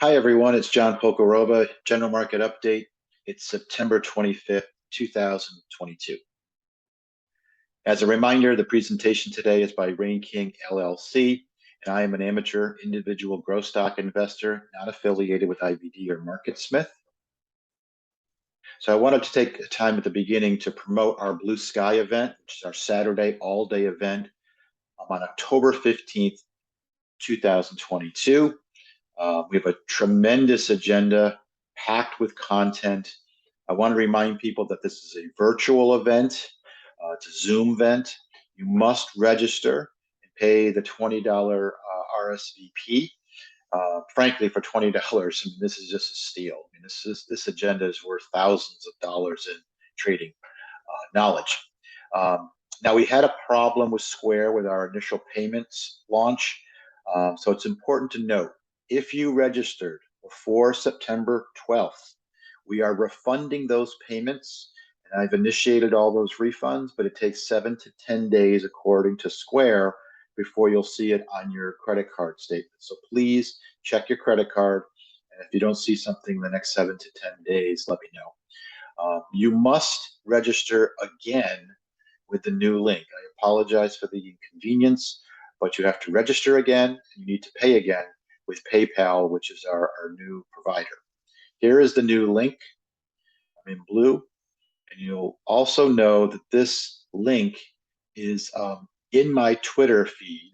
Hi, everyone. It's John Pokorova, General Market Update. It's September 25th, 2022. As a reminder, the presentation today is by Rain King LLC, and I am an amateur individual growth stock investor not affiliated with IBD or MarketSmith. So I wanted to take time at the beginning to promote our Blue Sky event, which is our Saturday all-day event on October 15th, 2022. We have a tremendous agenda packed with content. I want to remind people that this is a virtual event. It's a Zoom event. You must register and pay the $20 RSVP. Frankly, for $20, I mean, this is just a steal. I mean, this agenda is worth thousands of dollars in trading knowledge. Now, we had a problem with Square with our initial payments launch. So it's important to note, if you registered before September 12th, we are refunding those payments. And I've initiated all those refunds, but it takes 7 to 10 days, according to Square, before you'll see it on your credit card statement. So please check your credit card. And if you don't see something in the next 7 to 10 days, let me know. You must register again with the new link. I apologize for the inconvenience, but you have to register again and you need to pay again with PayPal, which is our new provider. Here is the new link. I'm in blue, and you'll also know that this link is in my Twitter feed,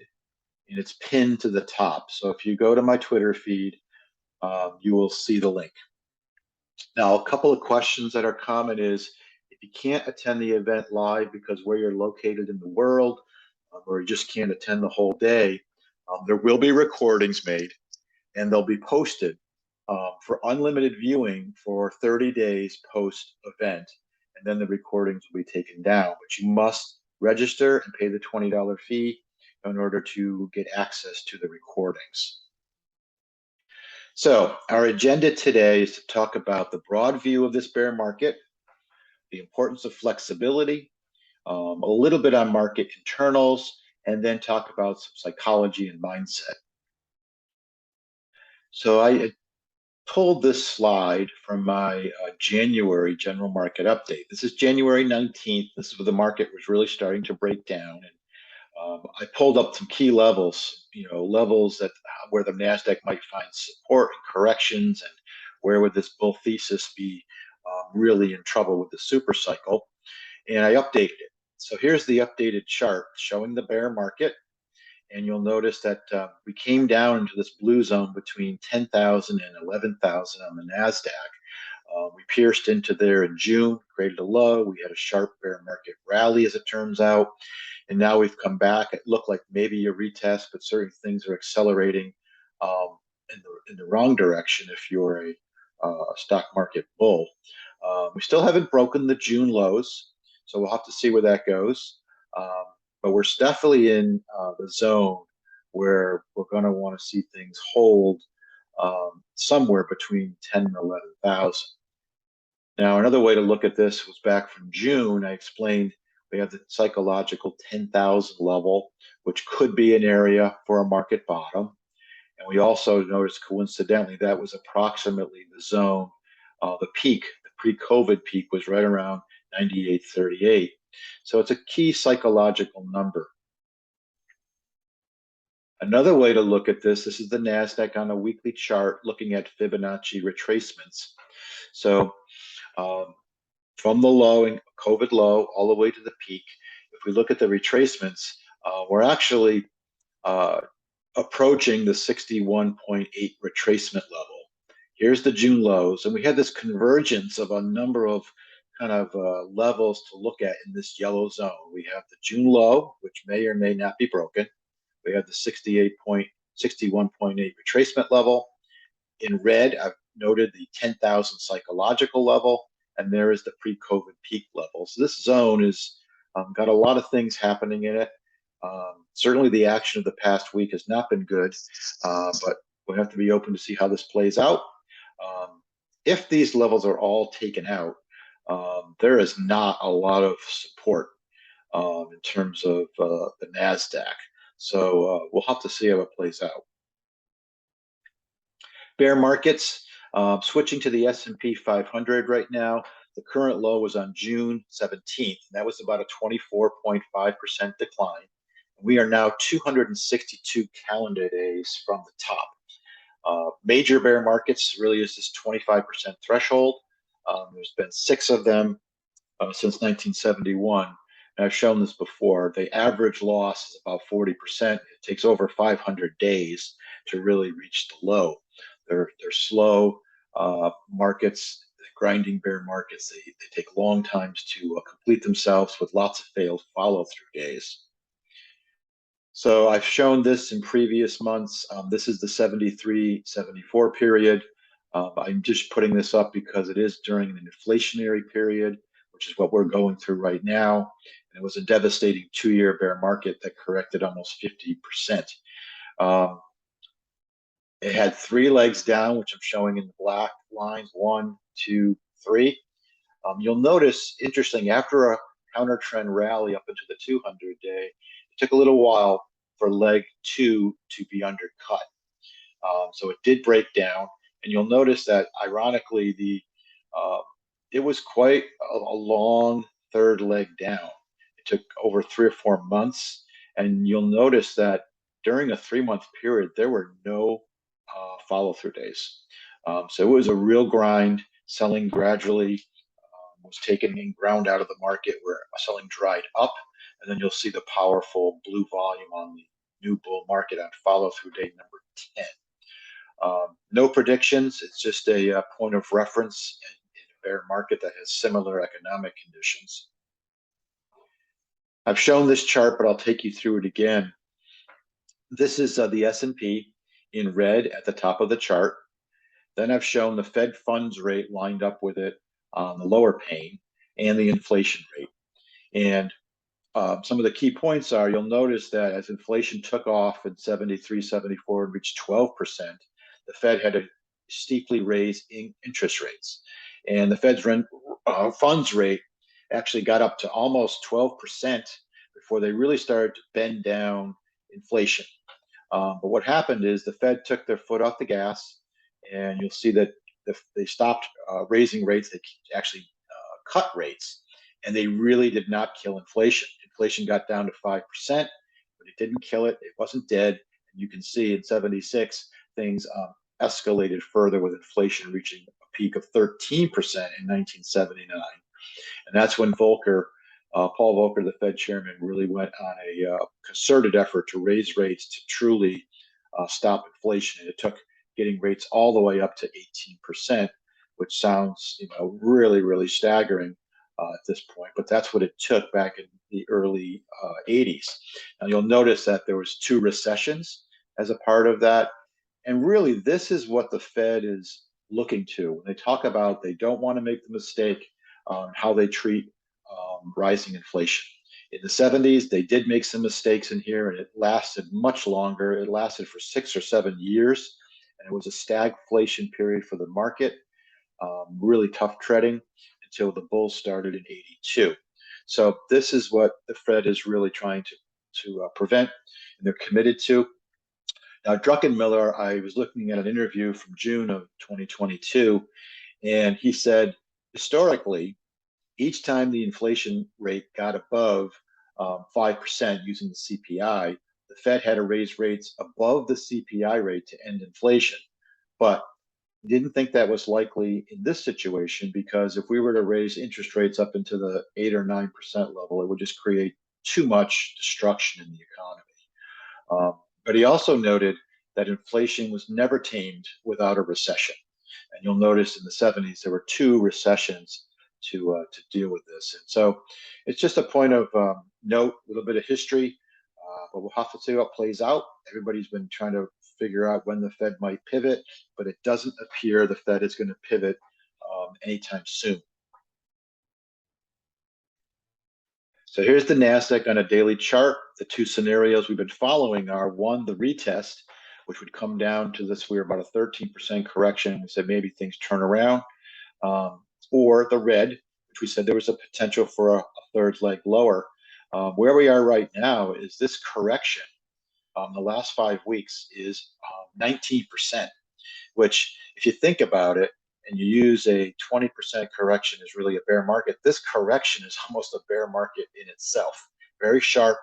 and it's pinned to the top. So if you go to my Twitter feed, you will see the link. Now, a couple of questions that are common is, if you can't attend the event live because where you're located in the world, or you just can't attend the whole day, there will be recordings made and they'll be posted for unlimited viewing for 30 days post event. And then the recordings will be taken down. But you must register and pay the $20 fee in order to get access to the recordings. So our agenda today is to talk about the broad view of this bear market, the importance of flexibility, a little bit on market internals, and then talk about some psychology and mindset. So I pulled this slide from my January general market update. This is January 19th. This is where the market was really starting to break down. And I pulled up some key levels, levels that where the NASDAQ might find support and corrections, and where would this bull thesis be really in trouble with the super cycle. And I updated it. So here's the updated chart showing the bear market. And you'll notice that we came down into this blue zone between 10,000 and 11,000 on the NASDAQ. We pierced into there in June, created a low. We had a sharp bear market rally, as it turns out. And now we've come back. It looked like maybe a retest, but certain things are accelerating in the wrong direction if you're a stock market bull. We still haven't broken the June lows, so we'll have to see where that goes. But we're definitely in the zone where we're going to want to see things hold somewhere between 10 and 11,000. Now, another way to look at this was back from June. I explained we have the psychological 10,000 level, which could be an area for a market bottom. And we also noticed, coincidentally, that was approximately the zone, the peak, the pre-COVID peak was right around 98.38. So it's a key psychological number. Another way to look at this is the NASDAQ on a weekly chart looking at Fibonacci retracements. So from the low, in COVID low, all the way to the peak, if we look at the retracements, we're actually approaching the 61.8 retracement level. Here's the June lows, and we had this convergence of a number of kind of levels to look at in this yellow zone. We have the June low, which may or may not be broken. We have the 61.8 retracement level. In red, I've noted the 10,000 psychological level, and there is the pre-COVID peak level. So this zone has got a lot of things happening in it. Certainly the action of the past week has not been good, but we have to be open to see how this plays out. If these levels are all taken out, there is not a lot of support in terms of the NASDAQ. So we'll have to see how it plays out. Bear markets, switching to the S&P 500 right now. The current low was on June 17th, and that was about a 24.5% decline. We are now 262 calendar days from the top. Major bear markets really is this 25% threshold. There's been 6 of them since 1971. And I've shown this before. The average loss is about 40%. It takes over 500 days to really reach the low. They're slow markets, grinding bear markets. They take long times to complete themselves with lots of failed follow-through days. So I've shown this in previous months. This is the 73-74 period. I'm just putting this up because it is during an inflationary period, which is what we're going through right now. And it was a devastating 2-year bear market that corrected almost 50%. It had 3 legs down, which I'm showing in the black lines, 1, 2, 3. You'll notice, interesting, after a counter trend rally up into the 200-day, it took a little while for leg 2 to be undercut. So it did break down, and you'll notice that, ironically, it was quite a long third leg down. It took over 3 or 4 months, and you'll notice that during a 3-month period, there were no follow-through days. So it was a real grind. Selling gradually was taken and ground out of the market, where selling dried up, and then you'll see the powerful blue volume on the new bull market on follow-through day number 10. No predictions. It's just a point of reference in a bear market that has similar economic conditions. I've shown this chart, but I'll take you through it again. This is the S&P in red at the top of the chart. Then I've shown the Fed funds rate lined up with it on the lower pane, and the inflation rate. And some of the key points are, you'll notice that as inflation took off in 73, 74 and reached 12%, the Fed had to steeply raise interest rates. And the Fed's funds rate actually got up to almost 12% before they really started to bend down inflation. But what happened is the Fed took their foot off the gas, and you'll see that they stopped raising rates. They actually cut rates, and they really did not kill inflation. Inflation got down to 5%, but it didn't kill it. It wasn't dead. And you can see in 76, things escalated further, with inflation reaching a peak of 13% in 1979. And that's when Paul Volcker, the Fed chairman, really went on a concerted effort to raise rates to truly stop inflation. And it took getting rates all the way up to 18%, which sounds, really, really staggering at this point. But that's what it took back in the early 80s. Now you'll notice that there was 2 recessions as a part of that. And really, this is what the Fed is looking to when they talk about they don't want to make the mistake on how they treat rising inflation. In the 70s, they did make some mistakes in here, and it lasted much longer. It lasted for 6 or 7 years, and it was a stagflation period for the market, really tough treading until the bulls started in 82. So this is what the Fed is really trying to prevent, and they're committed to. Now, Druckenmiller, I was looking at an interview from June of 2022, and he said, historically, each time the inflation rate got above 5% using the CPI, the Fed had to raise rates above the CPI rate to end inflation. But didn't think that was likely in this situation, because if we were to raise interest rates up into the 8 or 9% level, it would just create too much destruction in the economy. But he also noted that inflation was never tamed without a recession. And you'll notice in the 70s, there were 2 recessions to deal with this. And so it's just a point of note, a little bit of history, but we'll have to see how it plays out. Everybody's been trying to figure out when the Fed might pivot, but it doesn't appear the Fed is going to pivot anytime soon. So here's the NASDAQ on a daily chart. The 2 scenarios we've been following are, 1, the retest, which would come down to this. We're about a 13% correction. We said maybe things turn around. Or the red, which we said there was a potential for a 3rd leg lower. Where we are right now is this correction. The last 5 weeks is 19%. which if you think about it and you use a 20% correction is really a bear market, this correction is almost a bear market in itself. Very sharp,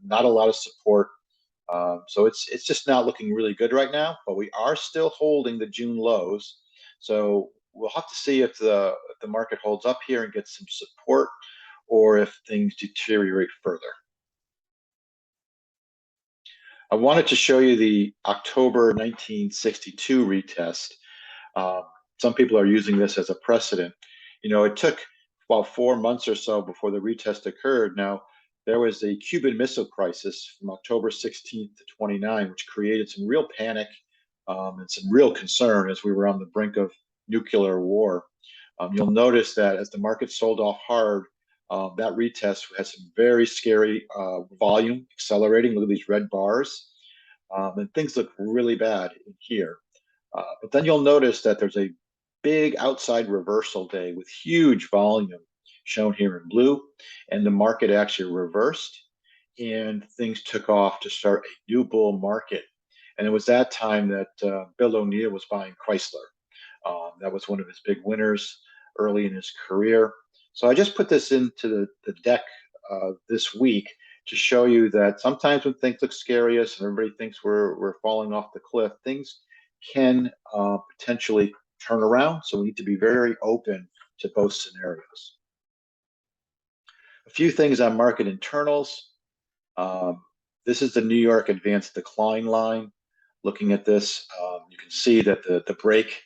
not a lot of support. So it's just not looking really good right now, but we are still holding the June lows. So we'll have to see if the market holds up here and gets some support, or if things deteriorate further. I wanted to show you the October 1962 retest. Um, some people are using this as a precedent. It took about 4 months or so before the retest occurred. Now, there was a Cuban Missile Crisis from October 16th to 29, which created some real panic and some real concern as we were on the brink of nuclear war. You'll notice that as the market sold off hard, that retest has some very scary volume accelerating. Look at these red bars. And things look really bad in here. But then you'll notice that there's a big outside reversal day with huge volume shown here in blue, and the market actually reversed and things took off to start a new bull market. And it was that time that Bill O'Neill was buying Chrysler. That was one of his big winners early in his career. So I just put this into the deck this week to show you that sometimes when things look scariest and everybody thinks we're falling off the cliff, things can potentially turn around. So we need to be very open to both scenarios. A few things on market internals. This is the New York Advanced Decline line. Looking at this, you can see that the break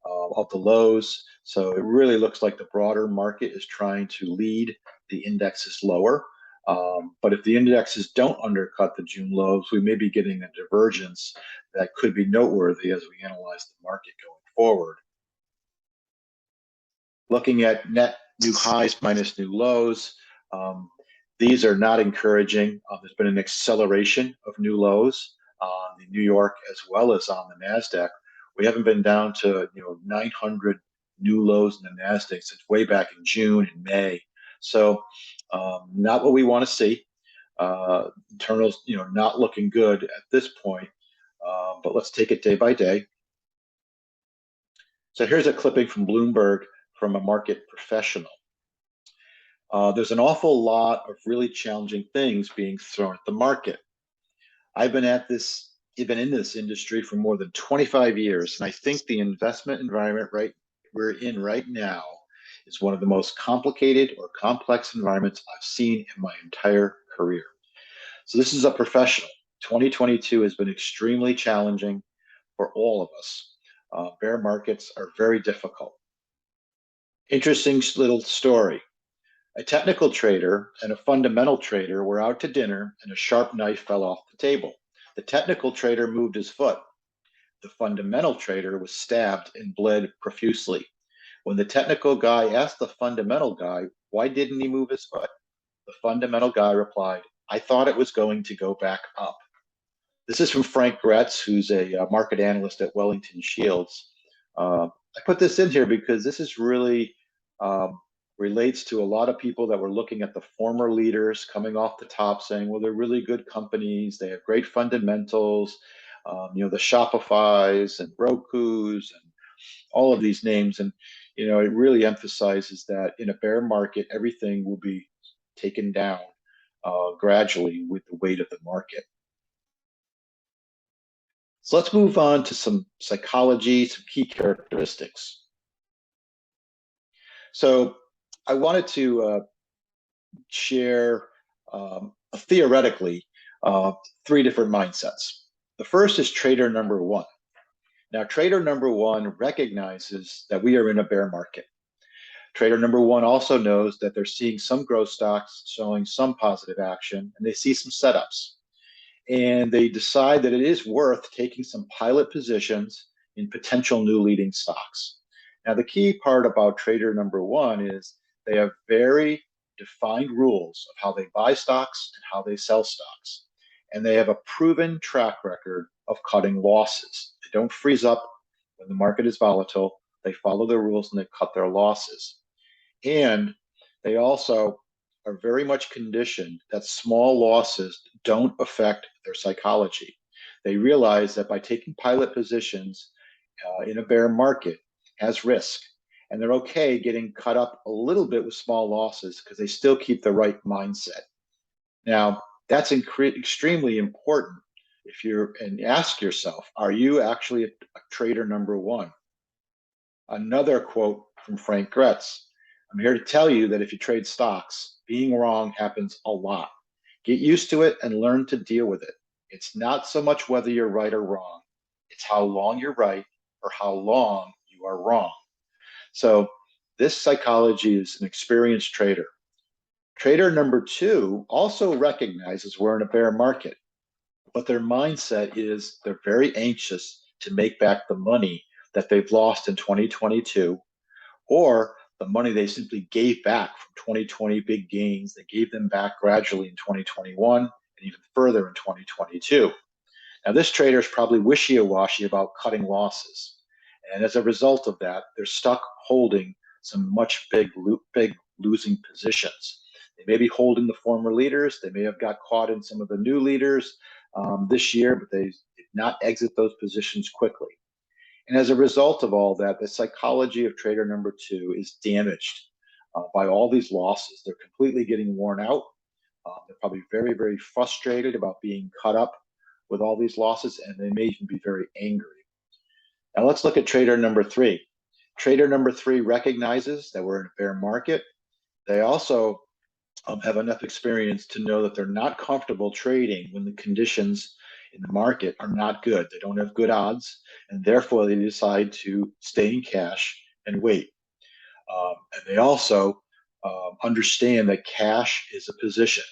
of the lows. So it really looks like the broader market is trying to lead the indexes lower. But if the indexes don't undercut the June lows, we may be getting a divergence that could be noteworthy as we analyze the market going forward. Looking at net new highs minus new lows, these are not encouraging. There's been an acceleration of new lows on the New York as well as on the NASDAQ. We haven't been down to 900 new lows in the NASDAQ since way back in June and May. So not what we want to see. Internals, not looking good at this point. But let's take it day by day. So here's a clipping from Bloomberg from a market professional. There's an awful lot of really challenging things being thrown at the market. I've been in this industry for more than 25 years, and I think the investment environment we're in right now is one of the most complicated or complex environments I've seen in my entire career. So this is a professional. 2022 has been extremely challenging for all of us. Bear markets are very difficult. Interesting little story. A technical trader and a fundamental trader were out to dinner and a sharp knife fell off the table. The technical trader moved his foot. The fundamental trader was stabbed and bled profusely. When the technical guy asked the fundamental guy, why didn't he move his foot? The fundamental guy replied, I thought it was going to go back up. This is from Frank Gretz, who's a market analyst at Wellington Shields. I put this in here because this is really relates to a lot of people that were looking at the former leaders coming off the top saying, well, they're really good companies. They have great fundamentals, the Shopify's and Roku's and all of these names. And, it really emphasizes that in a bear market, everything will be taken down gradually with the weight of the market. So let's move on to some psychology, some key characteristics. So I wanted to share theoretically 3 different mindsets. The first is trader number 1. Now, trader number 1 recognizes that we are in a bear market. Trader number 1 also knows that they're seeing some growth stocks showing some positive action, and they see some setups. And they decide that it is worth taking some pilot positions in potential new leading stocks. Now, the key part about trader number 1 is they have very defined rules of how they buy stocks and how they sell stocks. And they have a proven track record of cutting losses. They don't freeze up when the market is volatile. They follow their rules and they cut their losses. And they also are very much conditioned that small losses don't affect their psychology. They realize that by taking pilot positions in a bear market has risk, and they're okay getting cut up a little bit with small losses because they still keep the right mindset. Now, that's extremely important if you're, and ask yourself, are you actually a trader number one? Another quote from Frank Gretz. I'm here to tell you that if you trade stocks, being wrong happens a lot. Get used to it and learn to deal with it. It's not so much whether you're right or wrong, it's how long you're right or how long you are wrong. So, this psychology is an experienced trader. Trader number two also recognizes we're in a bear market, but their mindset is they're very anxious to make back the money that they've lost in 2022, or the money they simply gave back from 2020 big gains. They gave them back gradually in 2021 and even further in 2022. Now, this trader is probably wishy-washy about cutting losses. And as a result of that, they're stuck holding some big losing positions. They may be holding the former leaders. They may have got caught in some of the new leaders this year, but they did not exit those positions quickly. And as a result of all that, the psychology of trader number two is damaged by all these losses. They're completely getting worn out. They're probably very, very frustrated about being cut up with all these losses, and they may even be very angry. Now let's look at trader number three. Trader number three recognizes that we're in a bear market. They also have enough experience to know that they're not comfortable trading when the conditions in the market are not good. They don't have good odds, and therefore they decide to stay in cash and wait. And they also understand that cash is a position.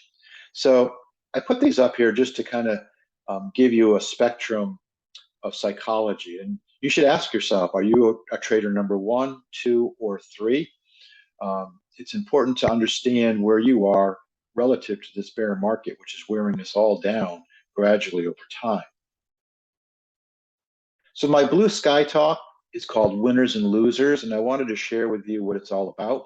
So I put these up here just to kind of give you a spectrum of psychology. And you should ask yourself, are you a trader number one, two, or three? It's important to understand where you are relative to this bear market, which is wearing us all down gradually over time. So my blue sky talk is called Winners and Losers, and I wanted to share with you what it's all about.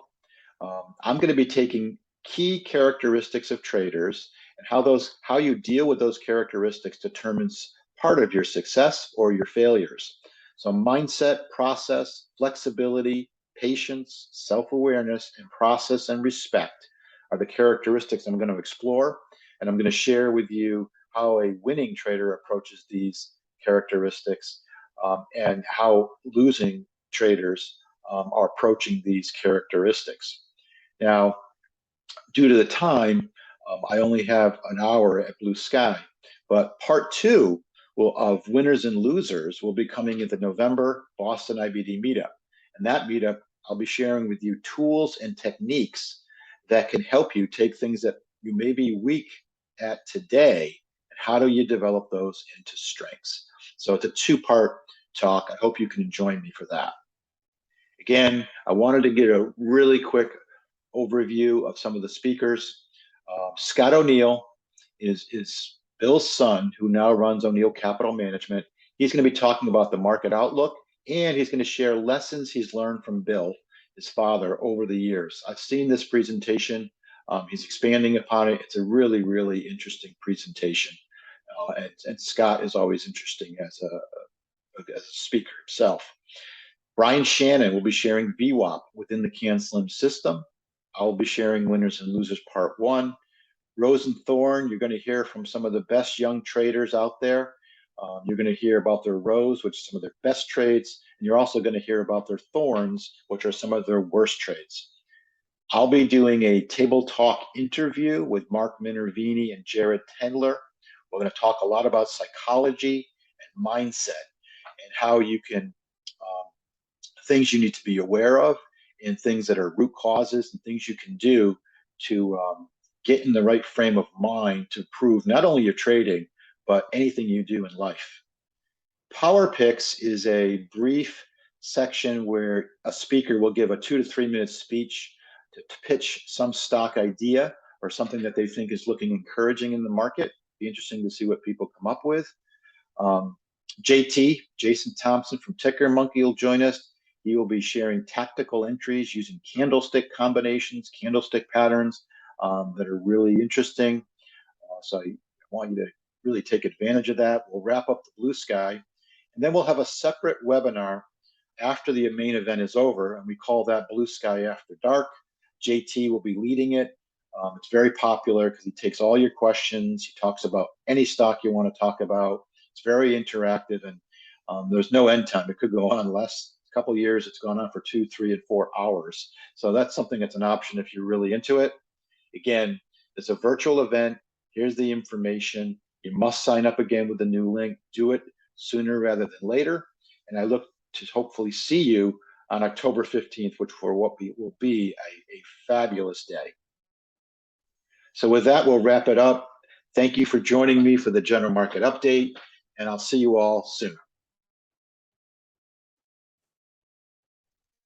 I'm going to be taking key characteristics of traders and how you deal with those characteristics determines part of your success or your failures. So mindset, process, flexibility, patience, self-awareness, and process and respect are the characteristics I'm going to explore, and I'm going to share with you how a winning trader approaches these characteristics and how losing traders are approaching these characteristics. Now, due to the time, I only have an hour at Blue Sky, but part two of Winners and Losers will be coming in the November Boston IBD meetup. And that meetup, I'll be sharing with you tools and techniques that can help you take things that you may be weak at today, and how do you develop those into strengths. So it's a two-part talk. I hope you can join me for that. Again, I wanted to get a really quick overview of some of the speakers. Scott O'Neill is Bill's son, who now runs O'Neill Capital Management. He's going to be talking about the market outlook, and he's going to share lessons he's learned from Bill, his father, over the years. I've seen this presentation. He's expanding upon it. It's a really, really interesting presentation. And Scott is always interesting as a speaker himself. Brian Shannon will be sharing VWAP within the CAN SLIM system. I will be sharing Winners and Losers Part 1. Rose and Thorn, you're going to hear from some of the best young traders out there. You're going to hear about their Rose, which is some of their best trades, and you're also going to hear about their Thorns, which are some of their worst trades. I'll be doing a table talk interview with Mark Minervini and Jared Tendler. We're going to talk a lot about psychology and mindset and how you can things you need to be aware of, and things that are root causes, and things you can do to get in the right frame of mind to improve not only your trading, but anything you do in life. Power Picks is a brief section where a speaker will give a 2 to 3 minute speech to pitch some stock idea or something that they think is looking encouraging in the market. Be interesting to see what people come up with. Jason Thompson from Ticker Monkey will join us. He will be sharing tactical entries using candlestick combinations, candlestick patterns that are really interesting. So I want you to really take advantage of that. We'll wrap up the Blue Sky, and then we'll have a separate webinar after the main event is over, and we call that Blue Sky After Dark. JT will be leading it. It's very popular because he takes all your questions. He talks about any stock you want to talk about. It's very interactive, and there's no end time. It could go on less. A couple of years, it's gone on for 2, 3, and 4 hours. So that's something that's an option if you're really into it. Again, it's a virtual event. Here's the information. You must sign up again with the new link. Do it sooner rather than later. And I look to hopefully see you on October 15th, which for what will be a fabulous day. So with that, we'll wrap it up. Thank you for joining me for the general market update, and I'll see you all soon.